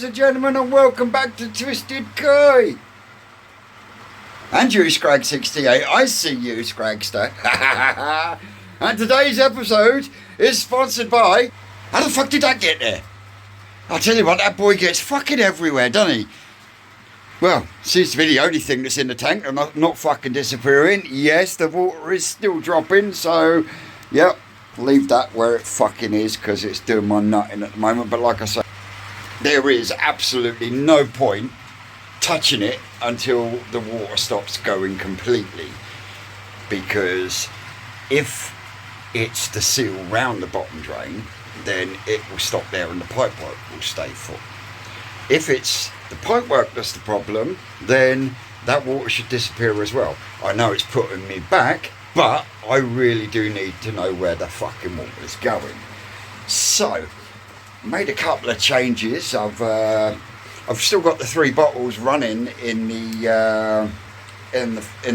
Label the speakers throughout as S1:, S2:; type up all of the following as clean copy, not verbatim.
S1: ladies and gentlemen, and welcome back to Twisted Koi. And you, Scrag68, I see you, Scragster. And today's episode is sponsored by... How the fuck did that get there? I'll tell you what, that boy gets fucking everywhere, doesn't he? Well, seems to be the only thing that's in the tank and not fucking disappearing. Yes, the water is still dropping, so, yep, leave that where it fucking is, because it's doing my nutting at the moment. But like I say, there is absolutely no point touching it until the water stops going completely, because if it's the seal round the bottom drain, then it will stop there and the pipework will stay full. If it's the pipework that's the problem, then that water should disappear as well. I know it's putting me back, but I really do need to know where the fucking water is going. So made a couple of changes. I've still got the 3 bottles running in the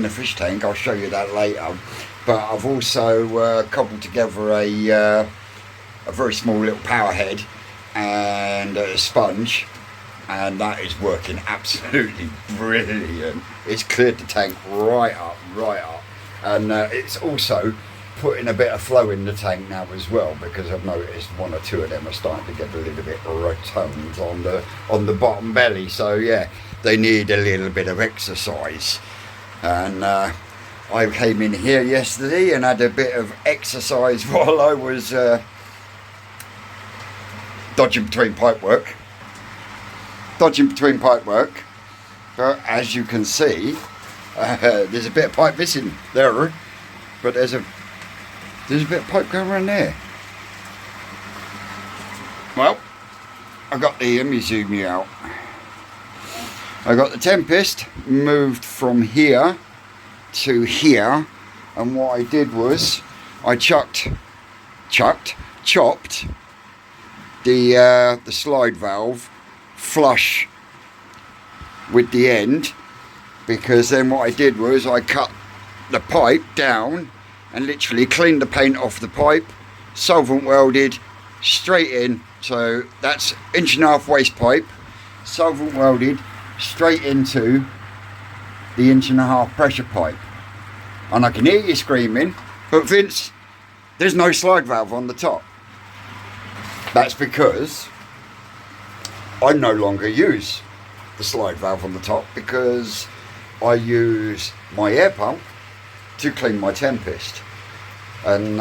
S1: fish tank. I'll show you that later. But I've also cobbled together a very small little power head and a sponge, and that is working absolutely brilliant. It's cleared the tank right up, and it's also putting a bit of flow in the tank now as well, because I've noticed 1 or 2 of them are starting to get a little bit rotund on the bottom belly. So yeah, they need a little bit of exercise. And I came in here yesterday and had a bit of exercise while I was dodging between pipework. But as you can see, there's a bit of pipe missing there, but there's a bit of pipe going around there. Well, I got let me zoom you out. I got the Tempest moved from here to here, and what I did was I chopped the slide valve flush with the end, because then what I did was I cut the pipe down and literally cleaned the paint off the pipe, solvent welded straight in. So that's 1.5-inch waste pipe, solvent welded straight into the 1.5-inch pressure pipe. And I can hear you screaming, but Vince, there's no slide valve on the top. That's because I no longer use the slide valve on the top, because I use my air pump to clean my Tempest. And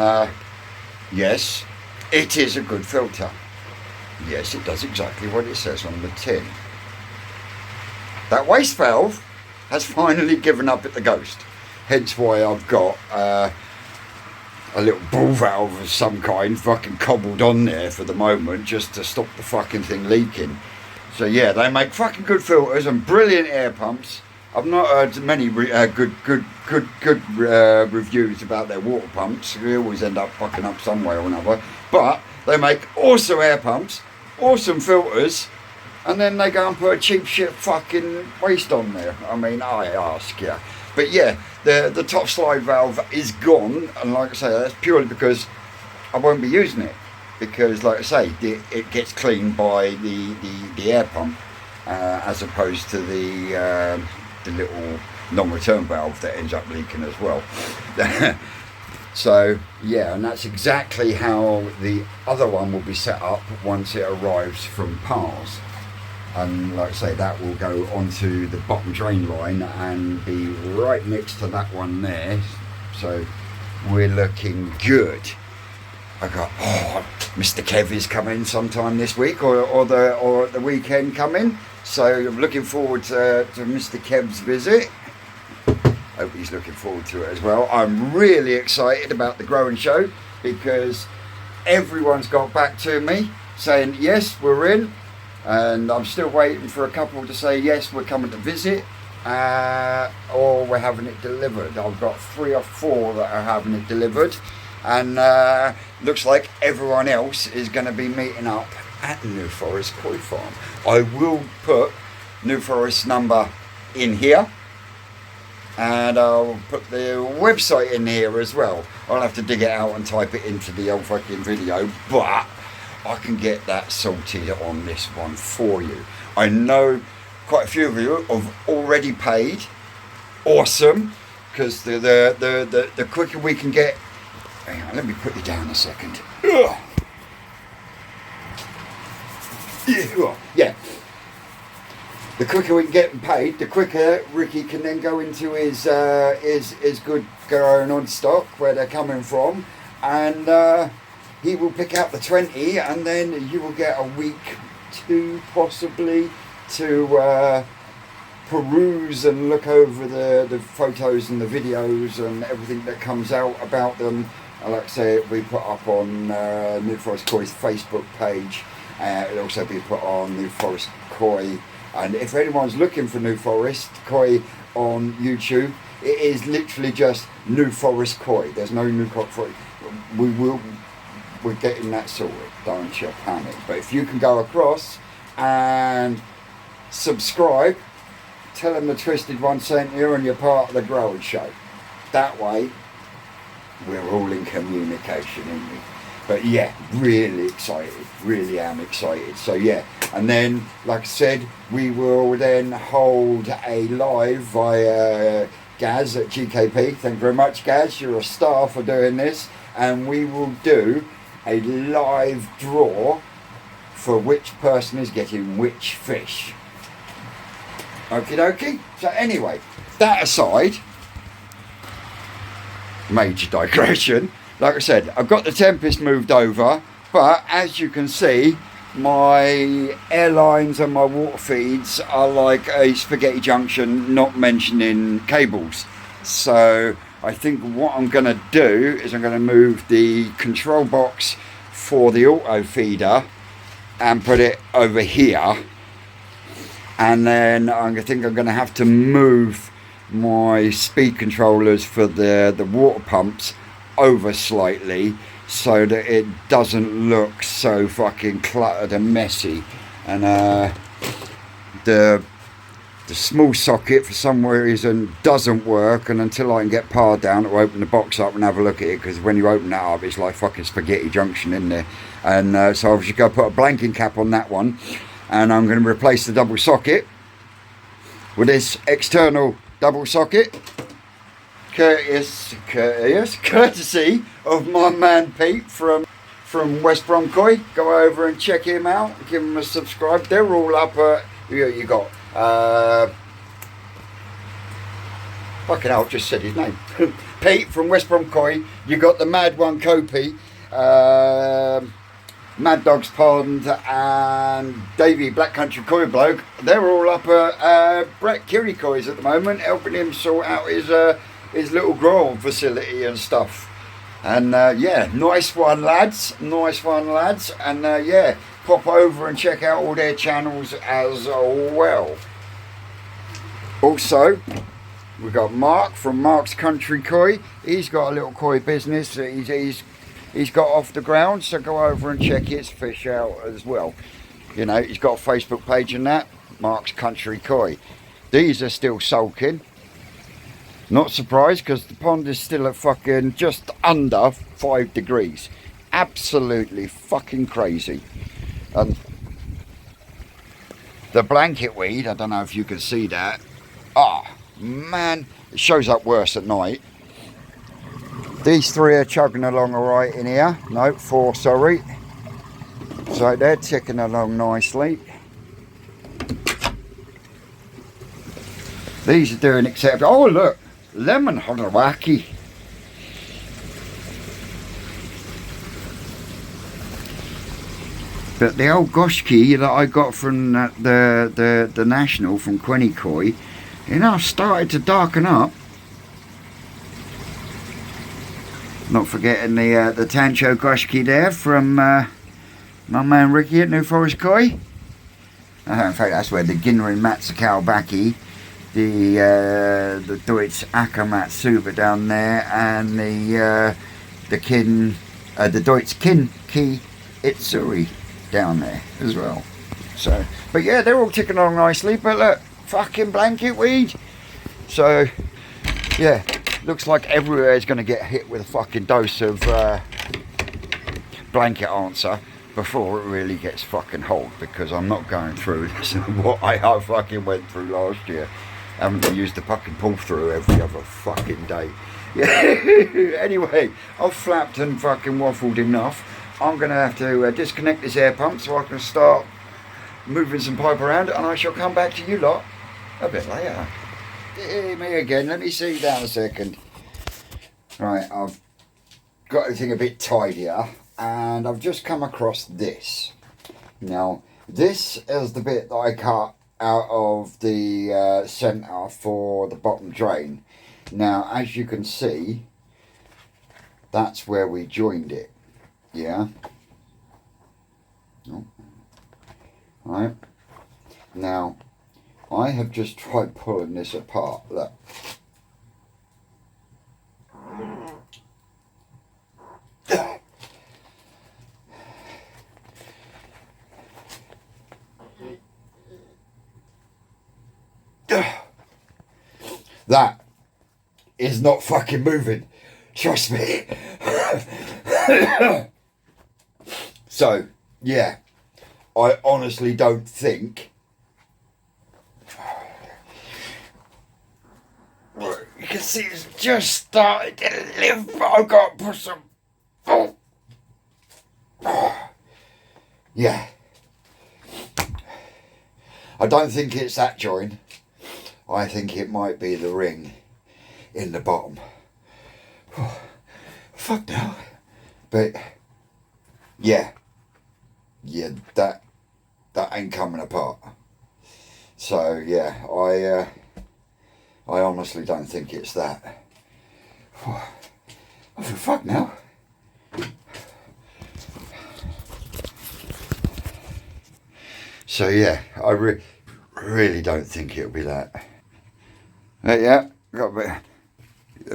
S1: yes, it is a good filter. Yes, it does exactly what it says on the tin. That waste valve has finally given up at the ghost. Hence why I've got a little ball valve of some kind fucking cobbled on there for the moment, just to stop the fucking thing leaking. So yeah, they make fucking good filters and brilliant air pumps. I've not heard many good reviews about their water pumps. They always end up fucking up some way or another. But they make awesome air pumps, awesome filters, and then they go and put a cheap shit fucking waste on there. I mean, I ask you. But yeah, the top slide valve is gone, and like I say, that's purely because I won't be using it. Because like I say, it gets cleaned by the air pump, as opposed to the little non-return valve that ends up leaking as well. So yeah, and that's exactly how the other one will be set up once it arrives from Pars. And like I say, that will go onto the bottom drain line and be right next to that one there. So we're looking good. I got, Mr. Kev is coming sometime this week or at the weekend coming. So I'm looking forward to Mr. Kev's visit. Hope he's looking forward to it as well. I'm really excited about the growing show, because everyone's got back to me saying, yes, we're in. And I'm still waiting for a couple to say, yes, we're coming to visit, or we're having it delivered. I've got 3 or 4 that are having it delivered. And looks like everyone else is going to be meeting up at New Forest Koi Farm. I will put New Forest number in here, and I'll put the website in here as well. I'll have to dig it out and type it into the old fucking video, but I can get that sorted on this one for you. I know quite a few of you have already paid. Awesome, because the quicker we can get. Hang on, let me put you down a second. Yeah. The quicker we can get them paid, the quicker Ricky can then go into his good going on stock where they're coming from, and he will pick out the 20, and then you will get a week, 2 possibly, to peruse and look over the photos and the videos and everything that comes out about them. Like I say, we put up on New Forest Koi's Facebook page. It'll also be put on New Forest Koi. And if anyone's looking for New Forest Koi on YouTube, it is literally just New Forest Koi. There's no New Forest. We're getting that sorted. Don't you panic. But if you can go across and subscribe, tell them the Twisted One sent you and you're part of the Growing Show. That way, we're all in communication, isn't we? But yeah, really excited. Really am excited. So yeah, and then, like I said, we will then hold a live via Gaz at GKP. Thank you very much, Gaz. You're a star for doing this. And we will do a live draw for which person is getting which fish. Okie dokie. So anyway, that aside, major digression. Like I said, I've got the Tempest moved over, but as you can see, my airlines and my water feeds are like a spaghetti junction, not mentioning cables. So I think what I'm going to do is I'm going to move the control box for the auto feeder and put it over here. And then I think I'm going to have to move my speed controllers for the water pumps over slightly so that it doesn't look so fucking cluttered and messy. And the small socket for some reason doesn't work, and until I can get power down to open the box up and have a look at it, because when you open that up it's like fucking spaghetti junction in there. And so I've just got to put a blanking cap on that one, and I'm going to replace the double socket with this external double socket, courtesy of my man Pete from West Brom Koi. Go over and check him out, give him a subscribe. They're all up at, you got fucking hell, I've just said his name. Pete from West Brom Koi. You got the Mad One Kopi, Mad Dog's Pond, and Davey Black Country Koi Bloke. They're all up at Brett Kiri Koi's at the moment, helping him sort out his little growing facility and stuff. And yeah, nice one lads, and yeah, pop over and check out all their channels as well. Also, we've got Mark from Mark's Country Koi. He's got a little koi business that he's got off the ground, so go over and check his fish out as well. You know, he's got a Facebook page and that, Mark's Country Koi. These are still sulking. Not surprised, because the pond is still at fucking just under 5 degrees. Absolutely fucking crazy. And the blanket weed, I don't know if you can see that. Ah, man, it shows up worse at night. These 3 are chugging along alright in here. No, 4, sorry. So they're ticking along nicely. These are doing except, oh look, lemon hodawaki. But the old goshki that I got from the National from Quenny Koi, you know, started to darken up. Not forgetting the Tancho goshki there from my man Ricky at New Forest Koi. In fact, that's where the Ginrin Matsukao the Deutsch Akamatsuba down there, and the Deutsch Kinki Itsuri down there as well. So, but yeah, they're all ticking along nicely. But look, fucking blanket weed. So yeah, looks like everywhere is going to get hit with a fucking dose of blanket answer. before it really gets fucking hot, because I'm not going through this what I fucking went through last year, having to use the fucking pull through every other fucking day. Anyway, I've flapped and fucking waffled enough. I'm gonna have to disconnect this air pump so I can start moving some pipe around, and I shall come back to you lot a bit later. Me again, let me see down a second. Right, I've got everything a bit tidier, and I've just come across this. Now, this is the bit that I cut out of the centre for the bottom drain. Now, as you can see, that's where we joined it. Yeah. Oh. Right. Now, I have just tried pulling this apart. Look. That is not fucking moving. Trust me. So, yeah. I honestly don't think. You can see it's just started to live, but I've got to put some. Yeah. I don't think it's that joint. I think it might be the ring in the bottom. Fuck no. But yeah, that ain't coming apart. So yeah, I honestly don't think it's that. Oh, for fuck now. So yeah, I really don't think it'll be that. Yeah, got a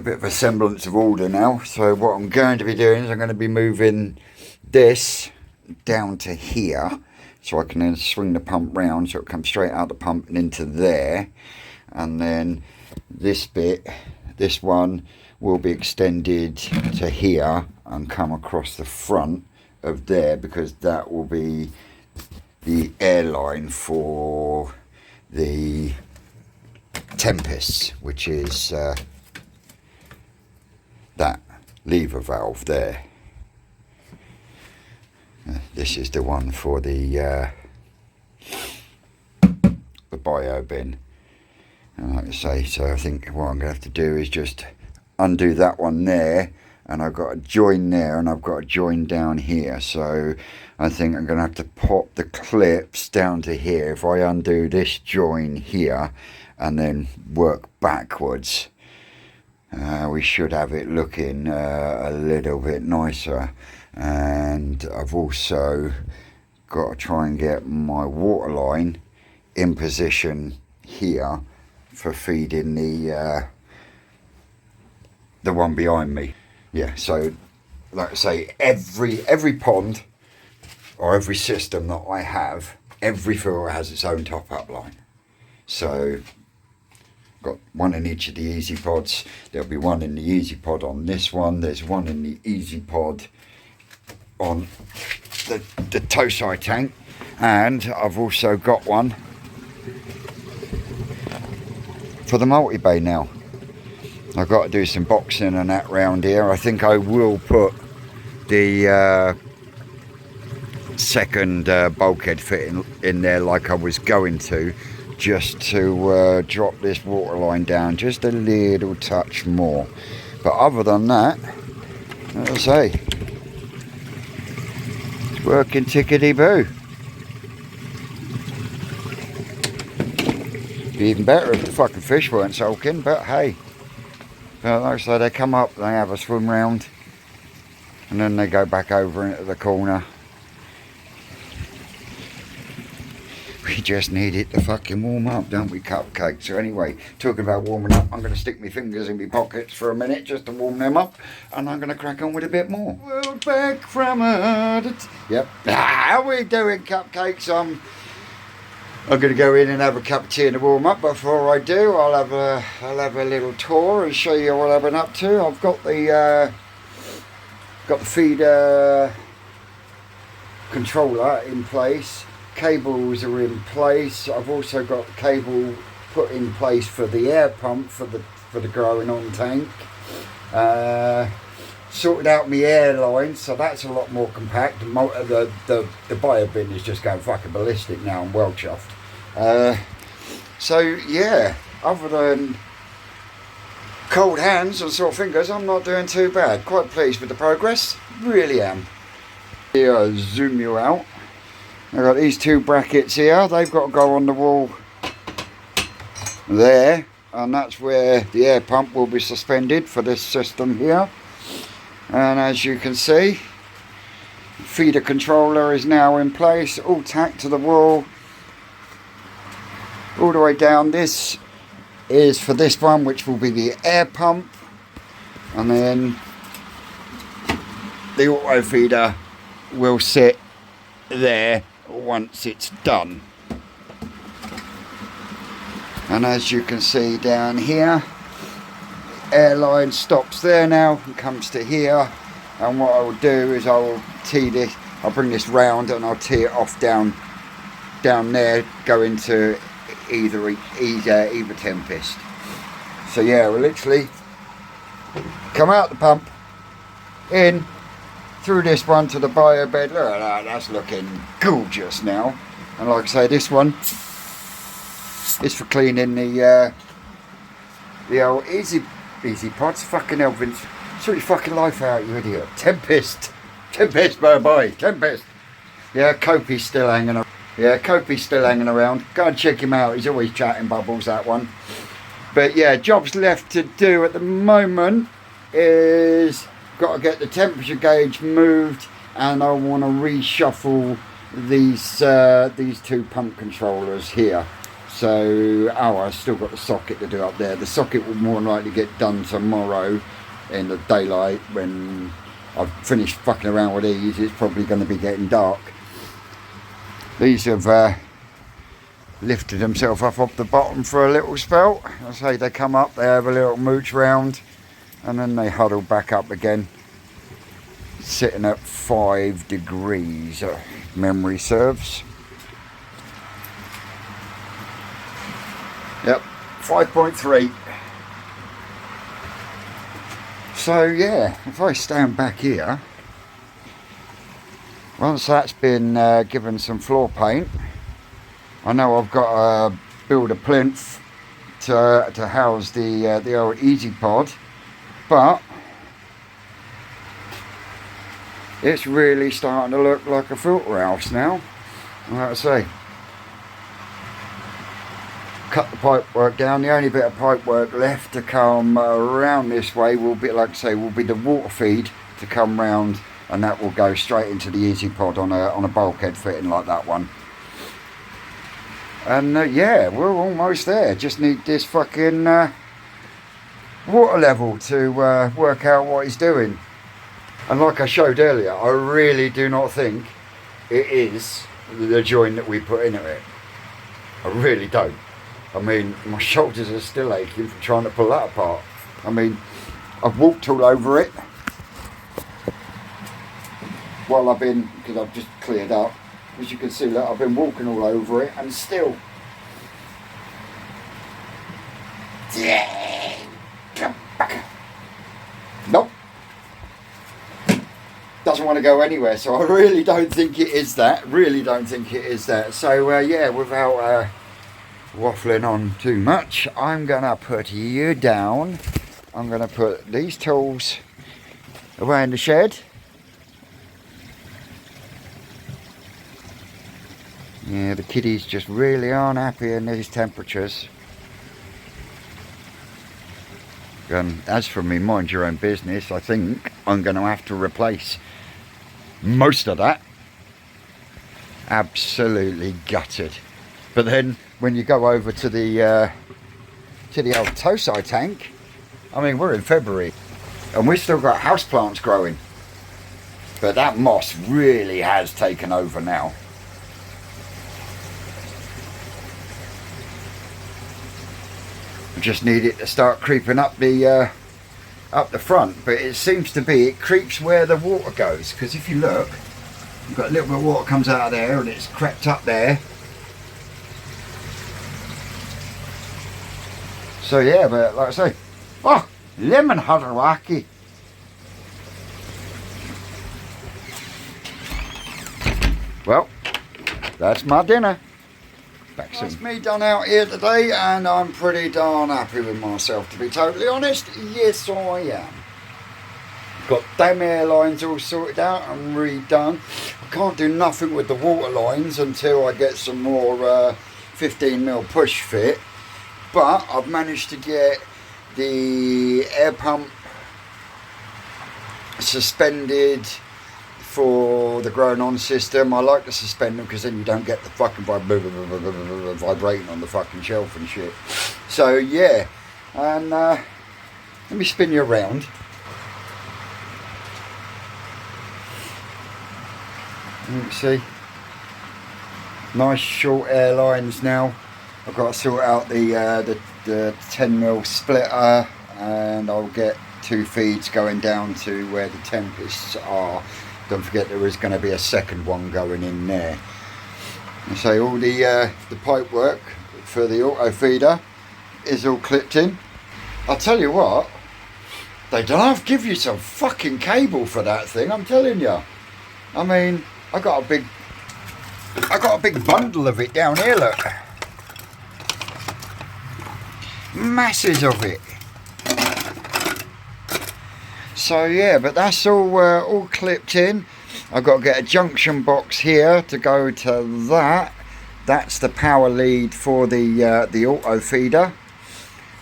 S1: bit of a semblance of order now. So what I'm going to be doing is I'm going to be moving this down to here, so I can then swing the pump round so it comes straight out the pump and into there. And then this bit, this one, will be extended to here and come across the front of there, because that will be the airline for the Tempest, which is that lever valve there. This is the one for the bio bin. And like I say, so I think what I'm going to have to do is just undo that one there, and I've got a join there, and I've got a join down here. So I think I'm going to have to pop the clips down to here. If I undo this join here and then work backwards, we should have it looking a little bit nicer. And I've also got to try and get my water line in position here for feeding the one behind me. Yeah, so like I say, every pond or every system that I have, every filter has its own top up line. So got one in each of the easy pods. There'll be one in the easy pod on this one. There's one in the easy pod on the toe side tank, and I've also got one for the multi-bay now. I've got to do some boxing and that round here. I think I will put the second bulkhead fitting in there like I was going to, just to drop this water line down just a little touch more. But other than that, as I say, it's working tickety-boo. Be even better if the fucking fish weren't sulking, but hey. But like I say, they come up, they have a swim round, and then they go back over into the corner. We just need it to fucking warm up, don't we, Cupcake? So anyway, talking about warming up, I'm going to stick my fingers in my pockets for a minute just to warm them up, and I'm going to crack on with a bit more. World back from Yep. How we doing, Cupcakes? I'm going to go in and have a cup of tea and a warm up. Before I do, I'll have a little tour and show you what I've been up to. I've got the feeder controller in place. Cables are in place. I've also got the cable put in place for the air pump for the growing on tank. Sorted out my air line, so that's a lot more compact. The bio bin is just going fucking ballistic now. I'm well chuffed. So yeah, other than cold hands and sore fingers, I'm not doing too bad. Quite pleased with the progress, really am. Here, I'll zoom you out. I've got these two brackets here. They've got to go on the wall there, and that's where the air pump will be suspended for this system here. And as you can see, feeder controller is now in place, all tacked to the wall, all the way down. This is for this one, which will be the air pump, and then the auto feeder will sit there once it's done. And as you can see down here, airline stops there now and comes to here, and what I will do is I'll bring this round and I'll tee it off down there, go into either Tempest. So yeah, we'll literally come out the pump, in through this one to the bio bed. Look at that, that's looking gorgeous now. And like I say, this one is for cleaning the old easy pods. Fucking hell, Vince. Sort your fucking life out, you idiot. Tempest, boy. Tempest. Yeah, Kopi's still hanging around. Go and check him out. He's always chatting bubbles, that one. But yeah, jobs left to do at the moment is got to get the temperature gauge moved, and I want to reshuffle these two pump controllers here. So, I've still got the socket to do up there. The socket will more than likely get done tomorrow in the daylight when I've finished fucking around with these. It's probably going to be getting dark. These have lifted themselves up off the bottom for a little spell. I say they come up, they have a little mooch round, and then they huddle back up again. Sitting at 5 degrees, memory serves. Yep, 5.3. So yeah, if I stand back here, once that's been given some floor paint, I know I've got to build a plinth to house the old Easy Pod, but it's really starting to look like a filter house now. Like I say, cut the pipe work down. The only bit of pipe work left to come around this way will be, like I say, will be the water feed to come round, and that will go straight into the Easy Pod on a bulkhead fitting like that one. And yeah, we're almost there. Just need this fucking water level to work out what he's doing. And like I showed earlier, I really do not think it is the joint that we put into it. I really don't. I mean, my shoulders are still aching from trying to pull that apart. I mean, I've walked all over it while I've been, because I've just cleared up. As you can see, look, I've been walking all over it and still. Nope. Doesn't want to go anywhere, so I really don't think it is that. So yeah, without waffling on too much, I'm gonna put you down. I'm gonna put these tools away in the shed. Yeah, the kiddies just really aren't happy in these temperatures. And as for me, mind your own business, I think I'm going to have to replace most of that. Absolutely gutted. But then when you go over to the old Tosai tank, I mean, we're in February and we've still got houseplants growing. But that moss really has taken over now. Just need it to start creeping up the front, but it seems to be, it creeps where the water goes, because if you look, You've got a little bit of water comes out of there and it's crept up there. So yeah, but like I say, oh, lemon harawaki. Well, that's my dinner. Back soon. That's me done out here today, and I'm pretty darn happy with myself, to be totally honest. Yes, I am. Got damn airlines all sorted out and redone. I can't do nothing with the water lines until I get some more 15mm push fit. But I've managed to get the air pump suspended for the grown on system. I like to suspend them because then you don't get the fucking vibrating on the fucking shelf and shit. So yeah, and let me spin you around. You can see nice short airlines now. I've got to sort out the 10mm splitter, and I'll get 2 feeds going down to where the tempests are. Don't forget there is going to be a second one going in there. And so all the pipe work for the auto feeder is all clipped in. I'll tell you what, they don't have to give you some fucking cable for that thing, I'm telling you. I mean, I got a big bundle of it down here, look. Masses of it. So yeah, but that's all clipped in. I've got to get a junction box here to go to that. That's the power lead for the auto feeder,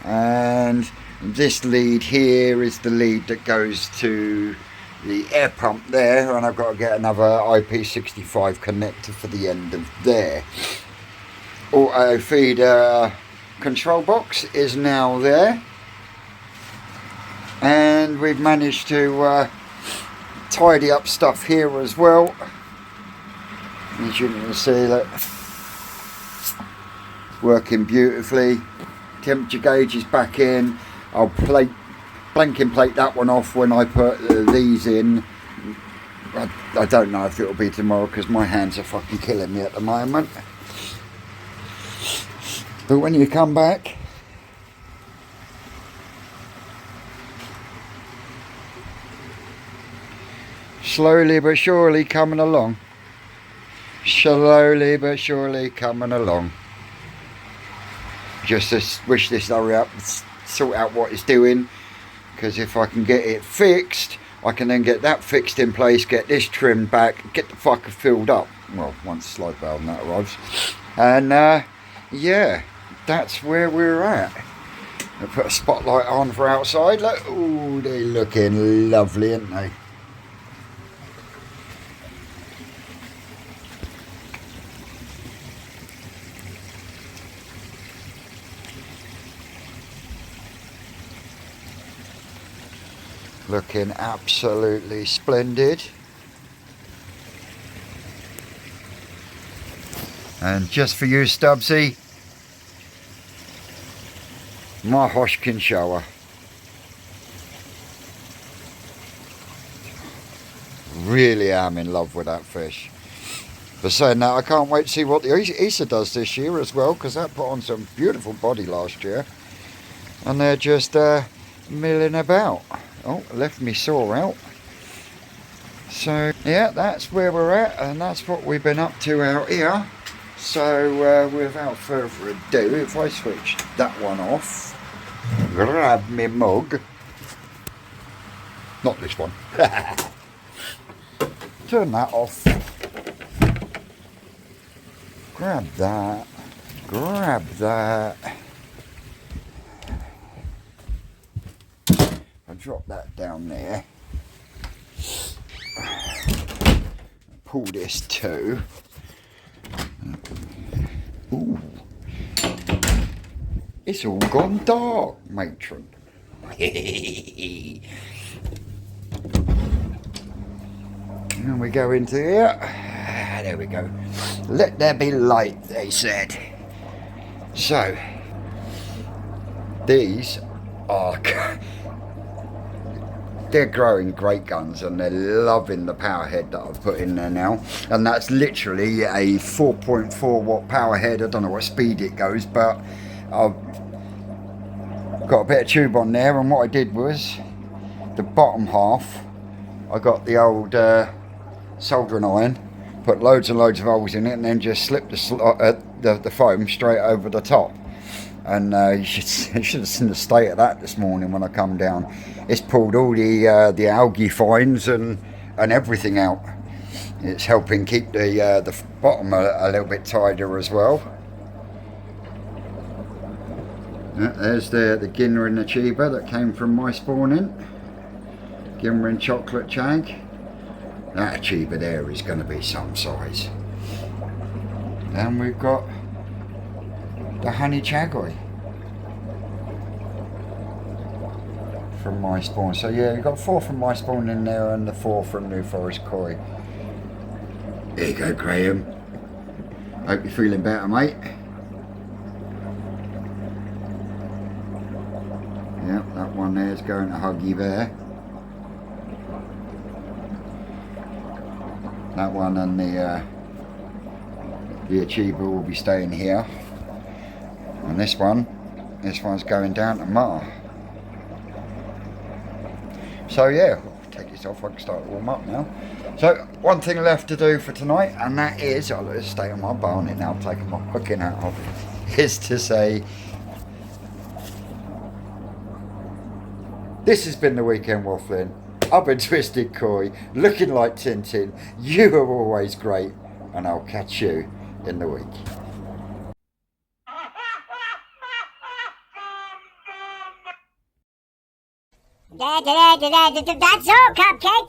S1: and this lead here is the lead that goes to the air pump there, and I've got to get another IP65 connector for the end of there. Auto feeder control box is now there, and we've managed to tidy up stuff here as well. As you can see, look, working beautifully. Temperature gauge is back in. I'll blanking plate that one off when I put these in. I don't know if it'll be tomorrow because my hands are fucking killing me at the moment. But when you come back, slowly but surely coming along. Slowly but surely coming along. Just wish this hurry up, sort out what it's doing, because if I can get it fixed, I can then get that fixed in place, get this trimmed back, get the fucker filled up. Well, once the slide valve and that arrives. And yeah, that's where we're at. I put a spotlight on for outside. Look, oh, they're looking lovely, aren't they? Looking absolutely splendid. And just for you, Stubbsy, my Hoshkin shower. Really am in love with that fish. But saying that, I can't wait to see what the Issa does this year as well, because that put on some beautiful body last year. And they're just milling about. Oh, left me saw out. So yeah, that's where we're at, and that's what we've been up to out here. So without further ado, if I switch that one off, grab me mug, not this one, turn that off, grab that, I'll drop that down there, pull this too. Ooh, it's all gone dark, matron. And we go into here. There we go. Let there be light, they said. So, these are they're growing great guns, and they're loving the power head that I've put in there now. And that's literally a 4.4 watt power head. I don't know what speed it goes, but I've got a bit of tube on there, and what I did was the bottom half, I got the old soldering iron, put loads and loads of holes in it, and then just slipped the foam straight over the top. And you should have seen the state of that this morning when I come down. It's pulled all the algae fines and everything out. It's helping keep the bottom a little bit tidier as well. There's the Ginner and the Chiba that came from my spawning. Ginner and Chocolate Chag. That Chiba there is going to be some size. Then we've got the Honey Chagoi from my spawn. So yeah, we've got 4 from my spawn in there and the 4 from New Forest Koi. There you go, Graham. Hope you're feeling better, mate. Yep, that one there is going to Huggy Bear. That one and the Achiever will be staying here. And this one's going down to Ma. So yeah, I'll take this off, I can start to warm up now. So one thing left to do for tonight, and that is, I'll just stay on my bonnet now, taking my hooking hat off, is to say, this has been the weekend waffling. I've been Twisted Koi, looking like Tintin. You are always great, and I'll catch you in the week.
S2: That's all, Cupcake.